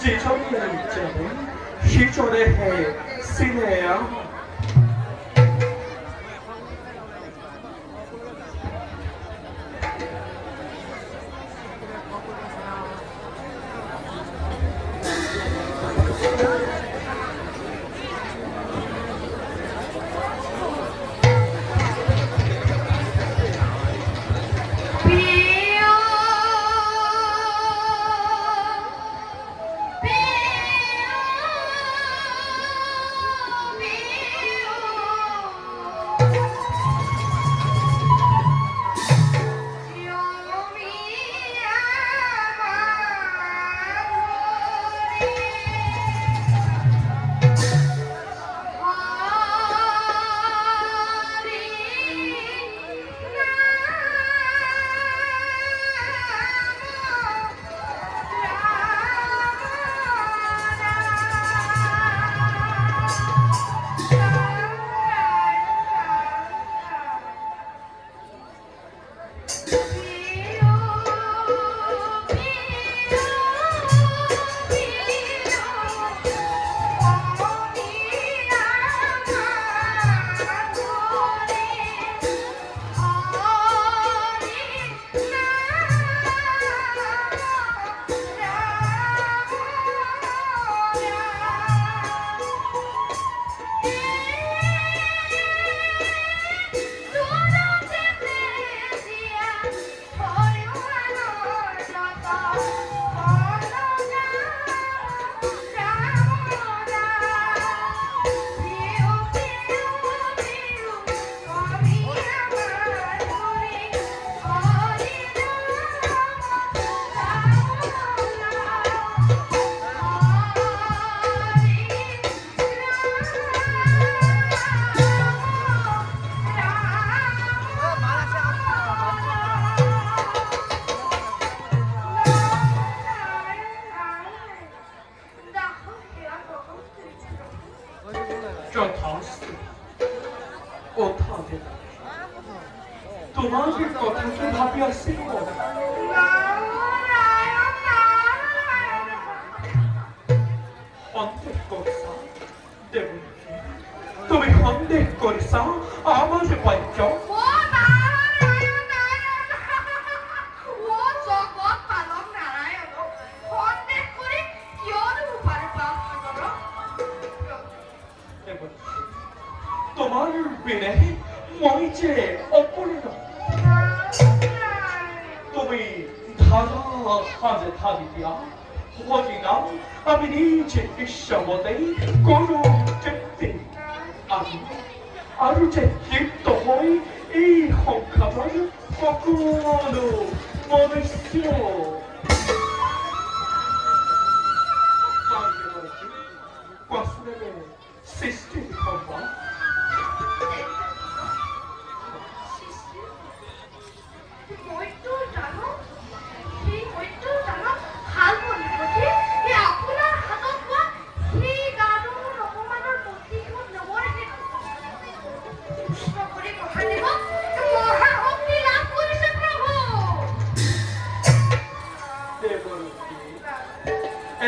제전에 있자는 시절의 해 시내야. তোমাদের কথা কি ভাবিয়াছি সন্দেহ করছা দেবকী তুমি সন্দেহ করছা আমার বাক্য তোমার বিনে মই যে অপূর্ণ তুমি ধারা সাজে ধারি দিয়া হজি নাম আমি নিজে বিশ্বমতেই কোনো চিত্তে আর যে তৃপ্ত হই এই সংখ্যাবার সকলো মনুষ্য সৃষ্টির সম্ভব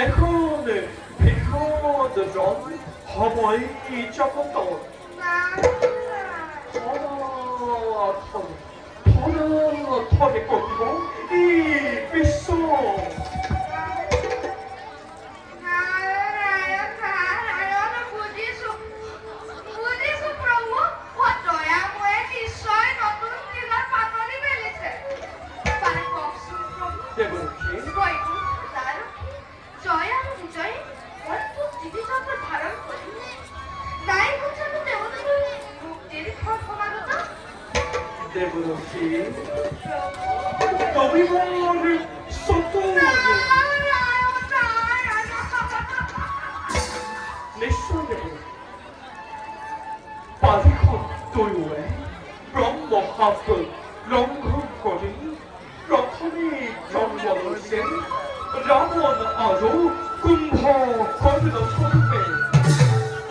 এখন বৃহৎ জন সময় জগত ধরে করিব এই বিশ্ব দেবরক্ষী তুমি মোর সত নিশ্চয় দেবরক্ষী পালিখন তৈৱে ব্ৰহ্মভাৱ লংঘন কৰি প্ৰথমে জন্ম লৈছে ৰাৱণ আৰু কুম্ভকৰ্ণ স্বৰূপে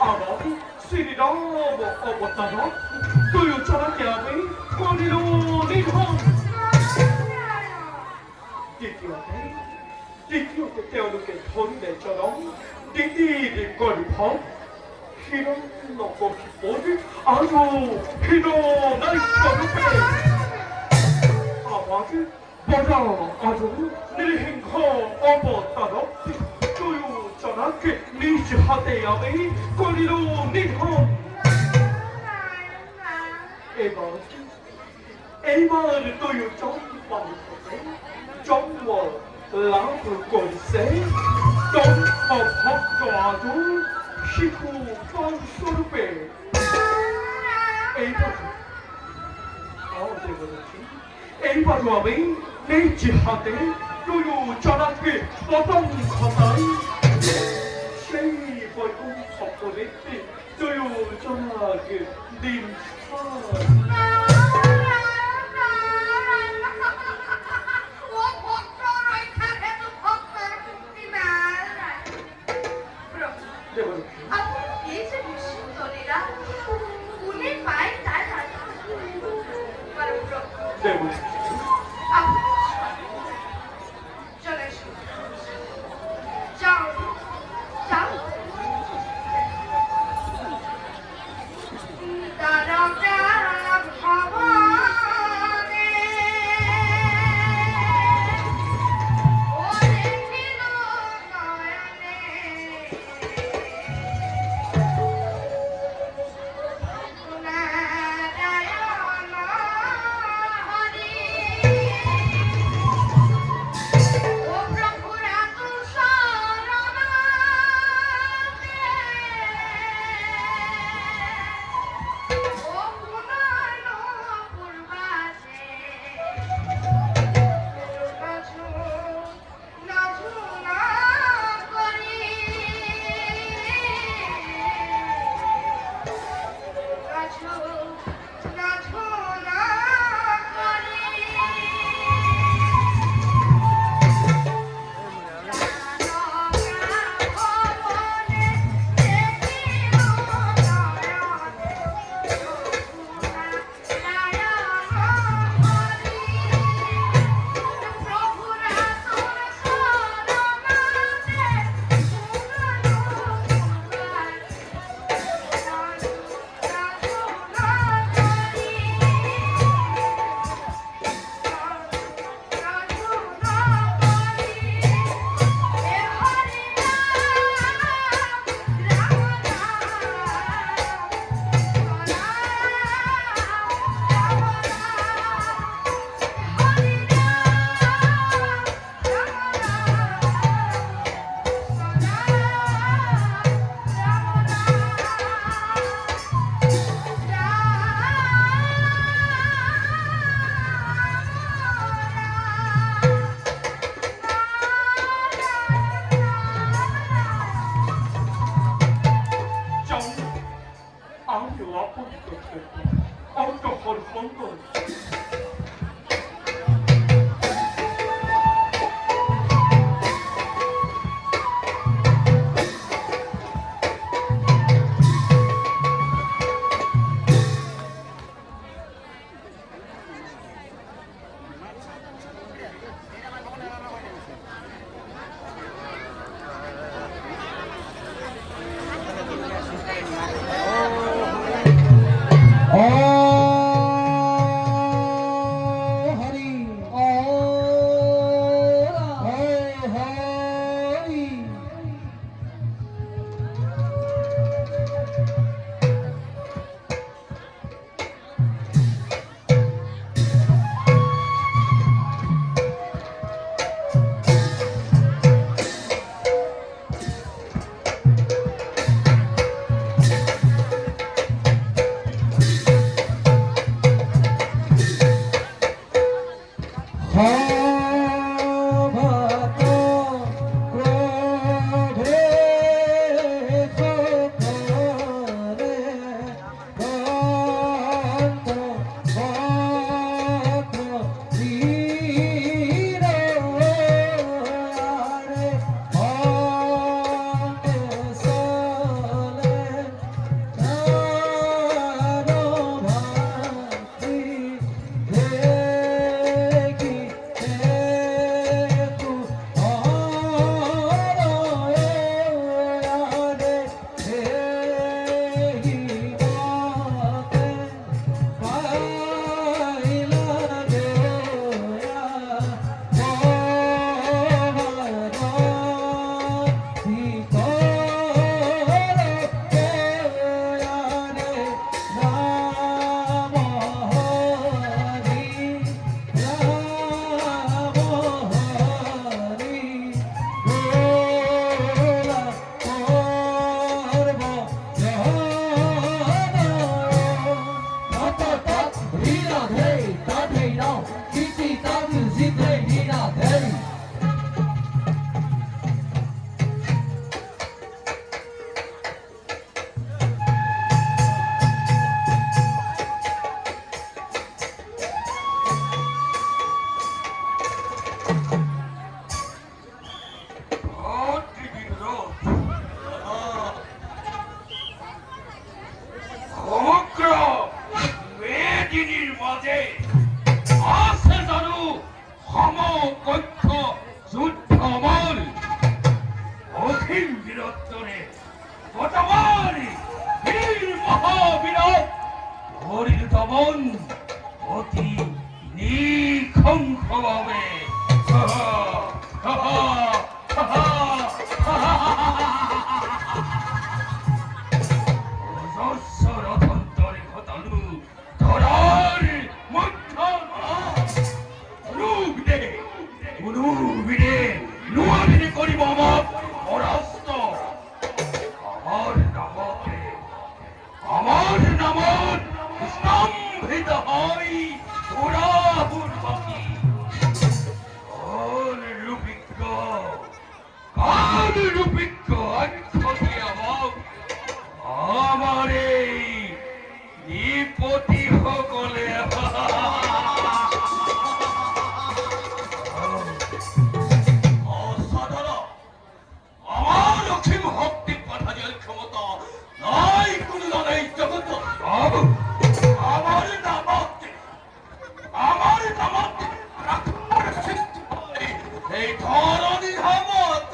আমাৰ শ্ৰীৰাম অৱতাৰত দুয়োজনকে আমি কৰিলো নিধন দ্বিতীয়তে দ্বিতীয়তে তেওঁলোকে ধৰিলে জনম দ্বিতীয় গৰ্ভ হিৰণ্যকশিপুৰ আৰু হিৰণ্যস্বৰূপে আমাৰ বৰা আৰু নৃসিংহ অৱতাৰক দুয়োজনাক নিজ হাতে আমি কৰিলো নিধন এইবাৰ দুয়োজন মানুহে জন্ম লাভ কৰিছে ভক্ত আৰু শিশু স্বৰূপে এইবাৰো আমি নিজ হাতে দুয়োজনাকে পতন ঘটাই সেই বৈকুণ্ঠপুৰীত দুয়োজনাকে দিন হিমবীরত্বরে কতবারই বীর মহাবীরত হরির দমন অতি নিখঙ্খভাবে অজস্র রথন্তরে ঘটালু ধরার মধ্যে নুয়াবিনে করিব আমার পরাস্ত আমার নামত স্তম্ভিত হয় পুরাপুর বাকি রূপিজ্ঞ আক্ষতি আমার এই নিপতি সকলে অসাধারণ আমার অসীম শক্তি পাঠানোর ক্ষমতা নাই কোনো জানাই জগত আমার নামত সৃষ্টি হয় এই ধরনী ধামত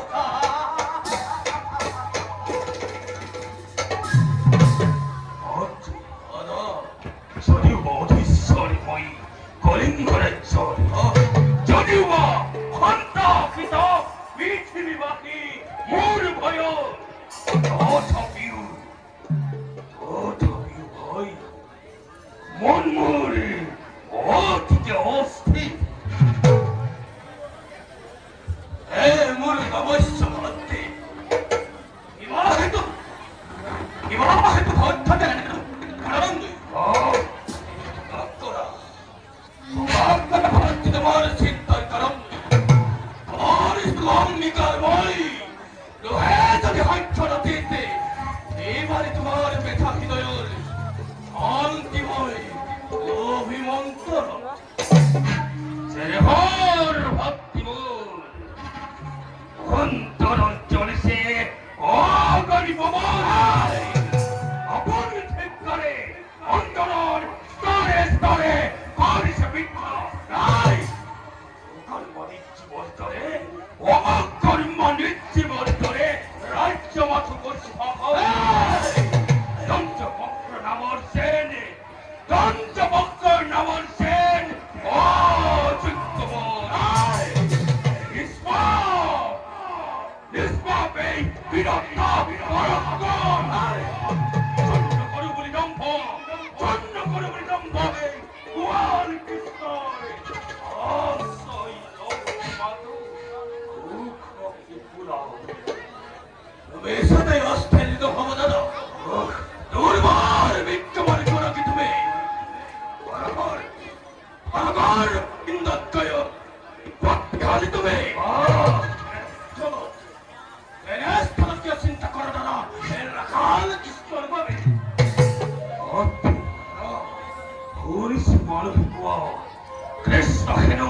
যদিও বা অধীশ্বরী মই কলিঙ্গরাজ্যর যদিও বা হন্তাকৃত পৃথিবীবাসী মোর ভয় তথাপিও ভয় মন মোর অতিকে অস্থির মোর অবশ্য মধ্যে বিবাহিত অর্থাৎ কারণ তোমার চিন্তার কারণ তোমার ইসলামিকার বই লোহে যদি হাইছড়া দিতে এবারে তোমার ব্যথা হৃদয়ের শান্তিময় অভিমন্ত্র সেহর ভক্তিমূল অন্তর চলেছে অগরিব আপন ঠিক করে অন্তর স্তরে স্তরে করিছে বিক্ষা নাই কর্ম নিচ্ছিবর ধরে অকর্ম নিচ্ছিবর ধরে রাজ্য মাথু করছি দন্তবক্র নামর সেন দন্তবক্র নামর সেন নিষ্পাপে বিরক্ত চন্দ্র করু বলি দম্ভ চন্দ্র করু বলি দম্ভ গোয়াল কৃষ্ণ সাথে অস্থিত হব দাদা দুর্বার বিক্ষমান করো কি তুমি আমার ইন্দত্তয় প্রত্যালি তুমি চলো স্থলকে চিন্তা করো দাদা রাখাল কৃষ্ণর ভাবে হরিশ মানব কৃষ্ণ হেন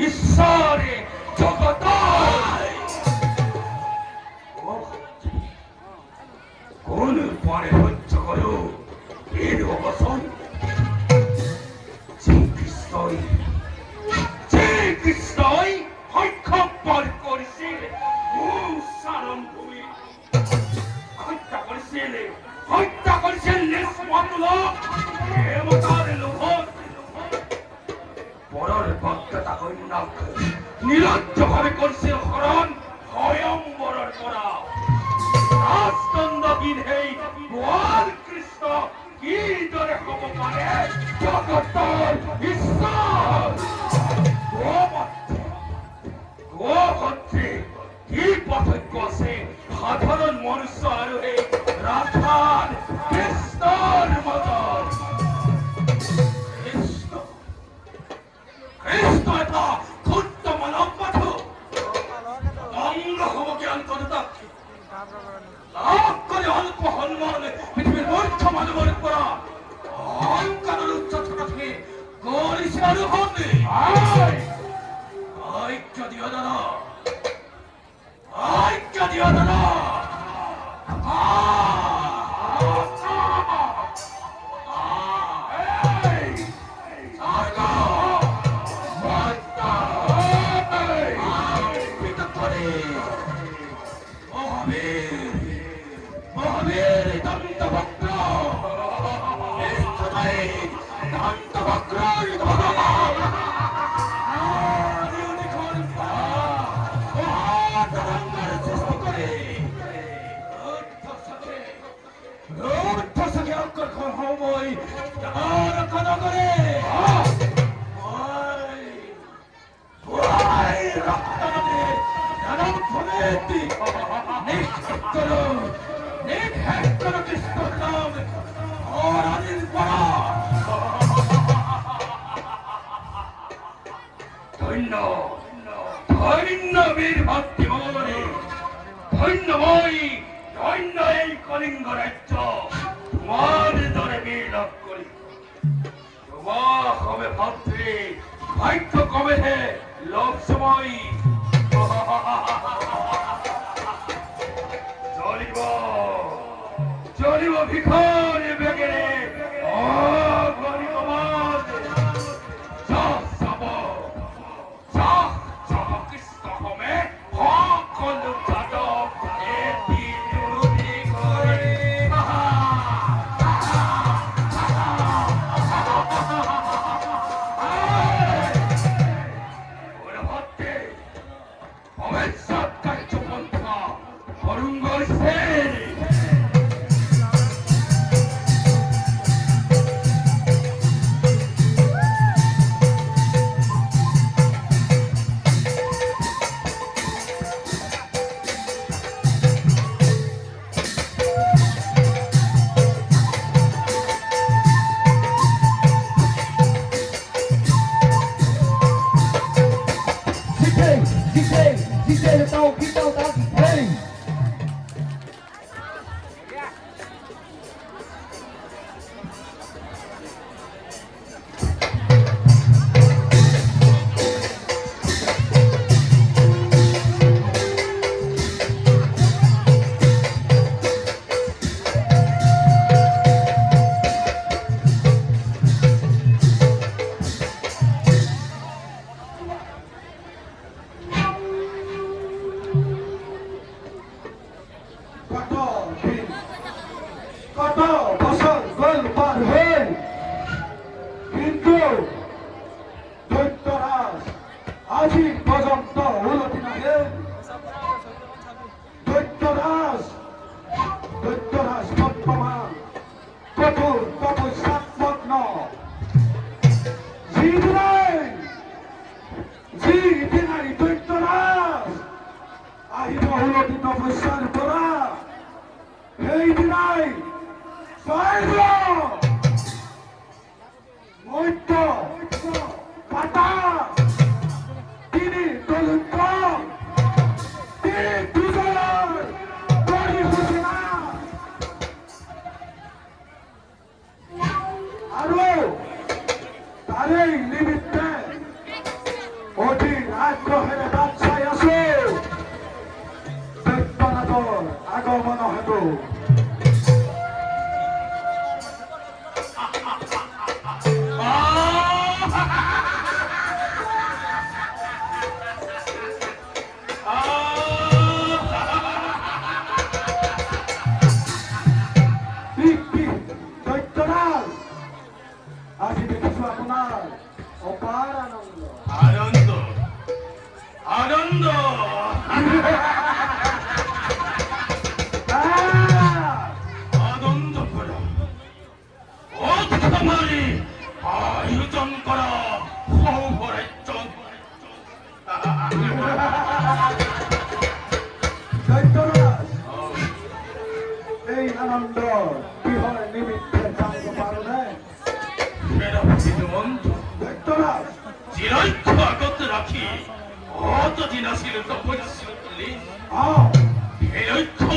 ঈশ্বরে জগত কোন পরে হচ্ছ করো এর অবসন শ্রীকৃষ্ণই হত্যা করেছিল সারণ ভূমি হত্যা করেছেন পরের ভক্ততা কন্যা নিরজ্জ ভাবে করছে হরণ স্বয়ম্বরের করা রাজদণ্ডহীন হেই গোয়াল কৃষ্ণ কি দরে হব পারে জগতর ঈশ্বর গোবত্রে কি পার্থক্য আছে সাধারণ মনুষ্য আর এই রাধার কৃষ্ণর মতন কৃষ্ণ এটা ক্ষুদ্র মানব মাত্র অঙ্গ হব জ্ঞান করতা লাভ করে অল্প হনুমান পৃথিবীর মূর্খ মানবের করা অহংকারের উচ্চতা থেকে করিস অনুভব নেই ঐক্য দিও দাদা ঐক্য দিও দাদা মহাবীর দন্তভক্ত দন্তভক্র ধন্য ধন্য বীর ভক্তিমনে ধন্যময়ী ধন্য এই কলিঙ্গ রাজ্য তোমার দরে বিলপ করি তোমার হবে ভাত্রে ভাগ্য কবে হে লোক সময় চলিব চলিব ভিখারি বেগে ও গরিব মাঝ যা সব যা চমকিস্ত হবে সকল যাদব এটি চুরি করে ওরা ভাবতে ভবিষ্যৎ কার্যপন্থা অরুঙ্গ Sen DJ tao khi tao tao hey কত বছর গোল পার হয়ে কিন্তু দৈত্যরাজ আজি পর্যন্ত উন্নতি নাহে দৈত্যরাজ বর্তমান কঠোর তপস্যাত্মগ্ন যিদিনাই দৈত্যরাজ আহিব উন্নতি তপস্যাৰ পৰা সেইদিনাই মৈত্য পাতা তিনি দলিত তিনি বিজয়ৰ কৰি ঘোষণা আৰু তাৰেই নিমিত্তে অধীৰ আগ্ৰহেৰে বাট চাই আছো দৈত্যনাথৰ আগমন হেতু আজি দেখিছো আপোনাৰ অপাৰ আনন্দ আনন্দ আনন্দ করা অর্থমারি আয়োজন করা সৌভাগ্য দৈত্যরাজ এই আনন্দ কিহৰ নিমিত্তে জানিব পাৰোনে দৈত্যরাজ চিরাক্ষ আগত রাখি অতদিন আসিল তপস্যলি এই ঐক্য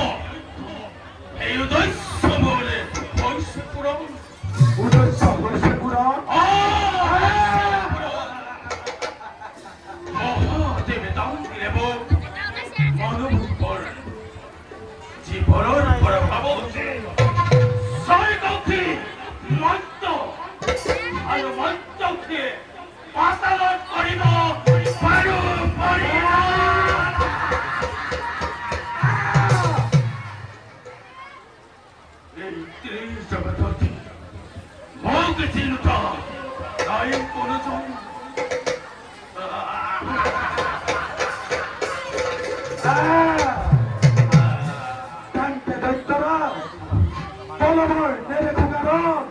এই উদস্য বলে বৈশ্যপুরম উদস্য বৈশ্যপুরম মহাদেবে দান দেব মানব জীবনের প্রভাব সৈকী মন্ত আর মন্তকে পাতাল করিব পারু পরিয়া 속에 짓누다 나의 보너좀 단테 됐더라 떨어볼 내려고 가론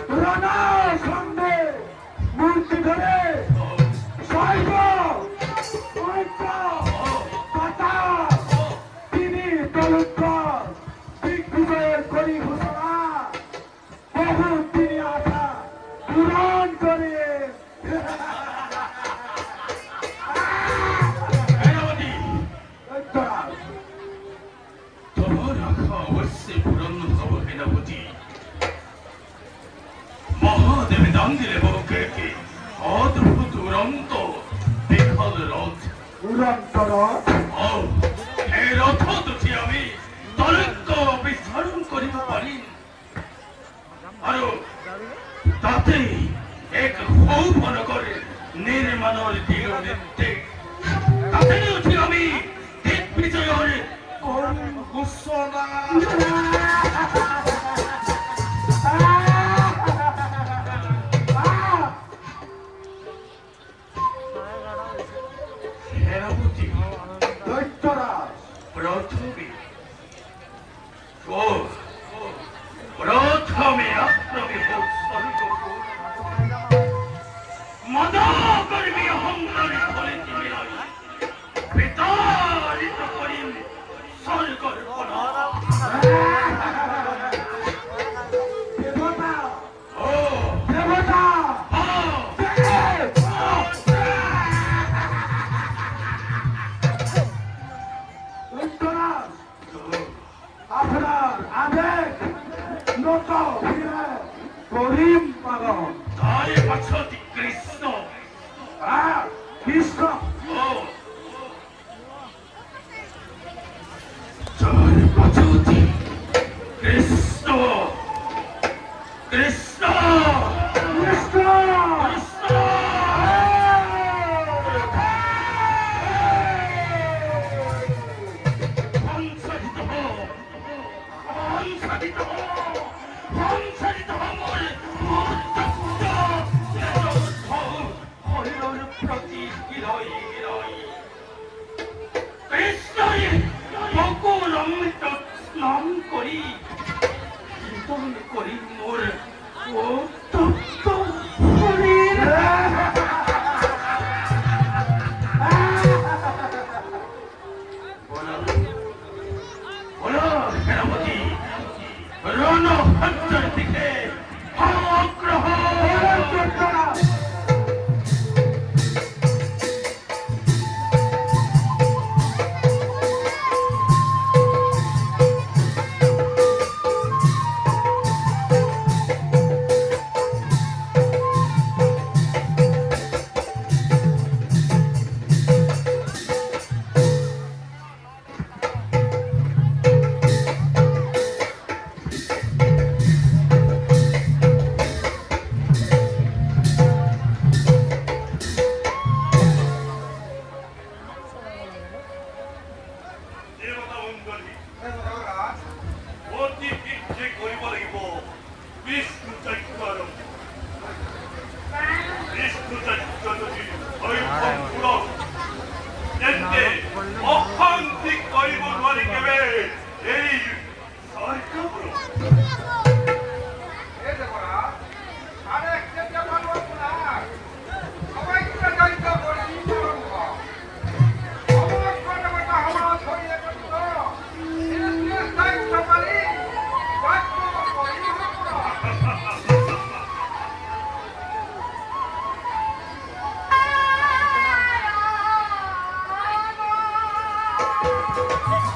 그러나 상대 물기들의 살고 가다 비니 떨었다 빅구조의 거리 후서나 বহু 비니 아사 그런 거리 할아버지 됐더라 더라가 월세 불었는 거고 할아버지 महादेव नंदिले बोकेकी आदर दुरंतो दिखाल रोत 우렁떨어 ए रथ दुखी আমি তলক বিস্তারণ করিব পারি আৰু তাতে এক সৌভান করে নির্মাণৰ দিলো নির্দেশ তাতে উঠি আমি দিক বিজয়ৰ কৰিম ঘোষণা সেনাপতি 됐더라 প্রথমে প্রথমে আক্রমে হোক স্বর্গপুর মদা কর্মী অহংকারী ফলে দিবিলাই বিতাড়িত করিম স্বর্গর কণা দেবতা ও দেবতা 됐더라 আপনার আবেগ নত ফিরে করিম পাগল তারে পাছতি কৃষ্ণ কৃষ্ণ ও তারে পাছতি কৃষ্ণ কৃষ্ণ কৃষ্ণ নাম করি করি মোর ও তত্ত্ব হরির বলো সেনাপতি রণহস্তের দিকে আগ্রহ 됐더라 দেবতা মণ্ডলী অতি বৃদ্ধি কৰিব লাগিব বিষ্ণু চক্ৰৰ বিষ্ণু চক্ৰ যদি হৈভৱ পূৰণ তেন্তে অশান্তি কৰিব নোৱাৰি কেবে এই চৰকাৰবোৰক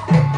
Thank you.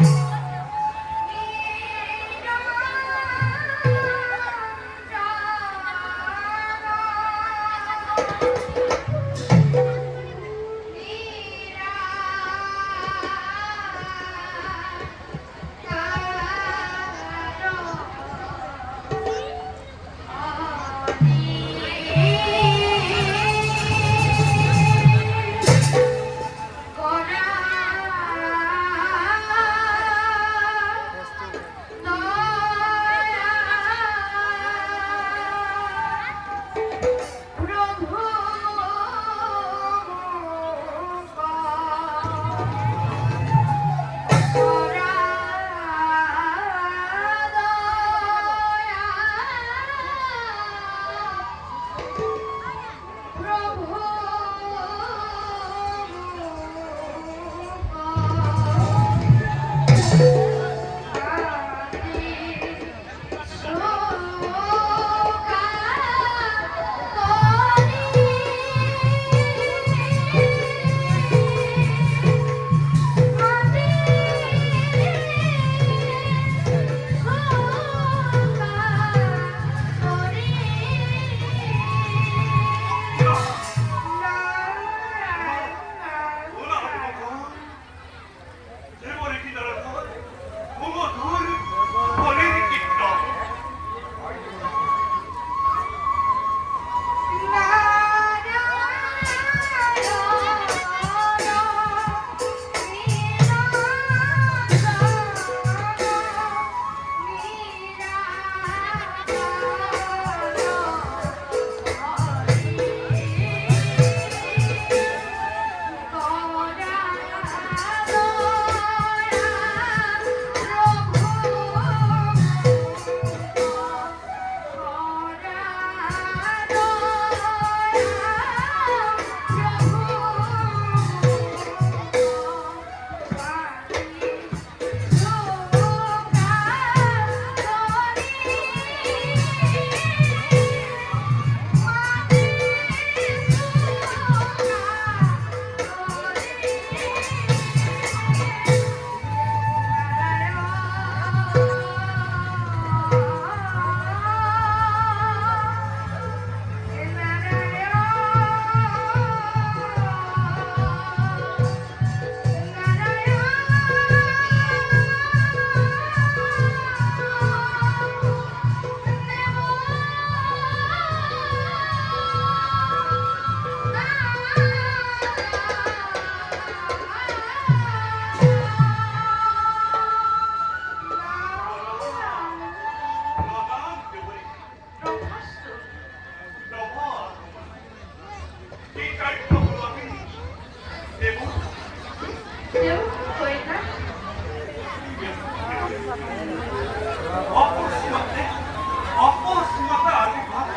অপসীমাতে আদি ভাগ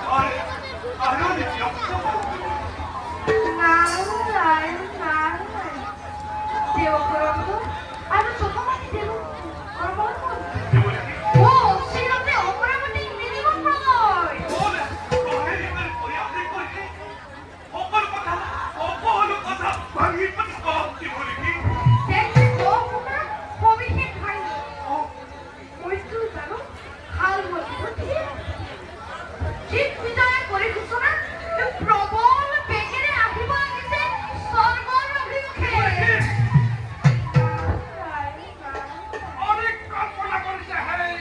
আরো নিযুক্ত নারায়ণ নারায়ণ দেবগ্রন্থ আর ছোটমাটি দেব কর্মক্ষণ ও শ্রীরূপে অপরামতি মিনিমাম প্রলয় বলে তোহেরিদের করে আপনি কইতে অপর কথা ভাঙি পাতি কমতি বলি কি দেখছি গোপুরা কবিকে খাই মৃত্যু জানো হাল বলতে ঠিক বিজয় করে ঘোষণা প্রবল বেগেরে আহিবা গেছে স্বর্গর অভিমুখে অনেক কল্পনা করেছে হেই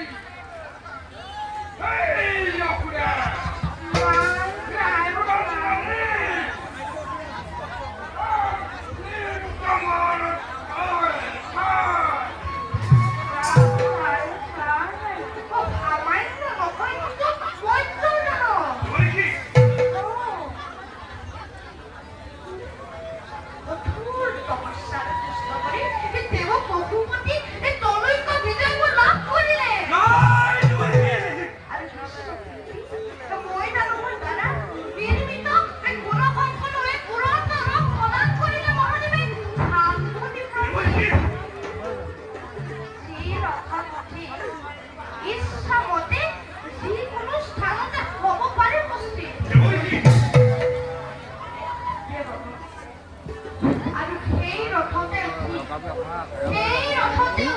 অপুরা বলি কি ইচ্ছা মতে যিকোনো স্থানতে হ'ব পাৰে উপস্থিত বলি কি আৰু সেই ৰথতে উঠি সেই ৰথতে